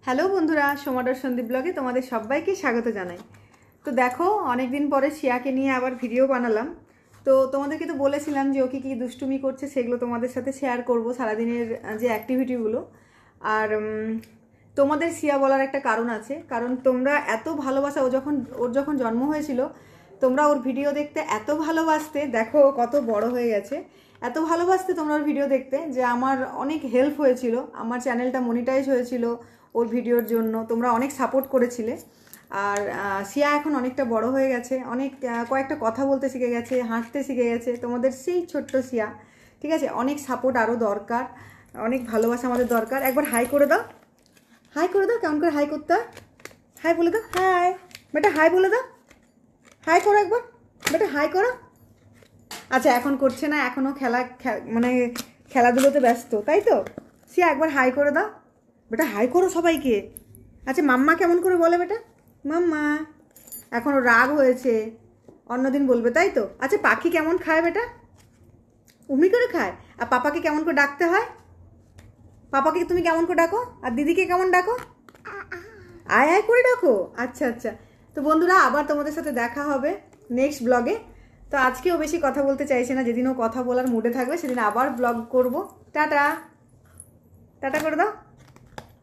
Hello বন্ধুরা, সোমাডার সন্দীপ ব্লগে তোমাদের সবাইকে স্বাগত জানাই। তো দেখো, অনেকদিন পরে শিয়াকে নিয়ে আবার ভিডিও বানালাম। তো তোমাদেরকে তো বলেছিলাম যে ওকে কী দুষ্টুমি করছে সেগুলো তোমাদের সাথে শেয়ার করব, সারাদিনের যে অ্যাক্টিভিটিগুলো। আর তোমাদের শিয়া বলার একটা কারণ আছে, কারণ তোমরা এত ভালোবাসা, ওর যখন জন্ম হয়েছিল তোমরা ওর ভিডিও দেখতে এত ভালোবাসতে। দেখো কত বড় হয়ে গেছে, এত ভালোবাসতে তোমরা ওর ভিডিও দেখতে যে আমার অনেক হেল্প হয়েছিল, আমার চ্যানেলটা মনিটাইজ হয়েছিল ওর ভিডিওর জন্য। তোমরা অনেক সাপোর্ট করেছিলে। আর শিয়া এখন অনেকটা বড় হয়ে গেছে, অনেক কয়েকটা কথা বলতে শিখে গেছে, হাঁটতে শিখে গেছে। তোমাদের সেই ছোট্ট শিয়া, ঠিক আছে? অনেক সাপোর্ট আরও দরকার, অনেক ভালোবাসা আমাদের দরকার। একবার হাই করে দাও, হাই করে দাও। কেমন করে হাই করতে হয়? হাই বলে দাও, হাই বেটা, হাই বলে দাও, হাই করো একবার বেটা, হাই করো। আচ্ছা, এখন করছে না, এখনও মানে খেলাধুলোতে ব্যস্ত, তাই তো? শিয়া একবার হাই করে দাও বেটা, হাই করো সবাইকে। আচ্ছা, মাম্মা কেমন করে বলে বেটা? মাম্মা। এখনও রাগ হয়েছে, অন্যদিন বলবে, তাই তো? আচ্ছা, পাখি কেমন খায় বেটা? উমি করে খায়। আর পাপাকে কেমন করে ডাকতে হয়? পাপাকে তুমি কেমন করে ডাকো? আর দিদিকে কেমন ডাকো? আয় আয় করে ডাকো। আচ্ছা আচ্ছা। তো বন্ধুরা, আবার তোমাদের সাথে দেখা হবে নেক্সট ব্লগে। তো আজকেও বেশি কথা বলতে চাইছে না, যেদিন ও কথা বলার মুডে থাকবে সেদিন আবার ব্লগ করব। টাটা, টাটা করে দাও।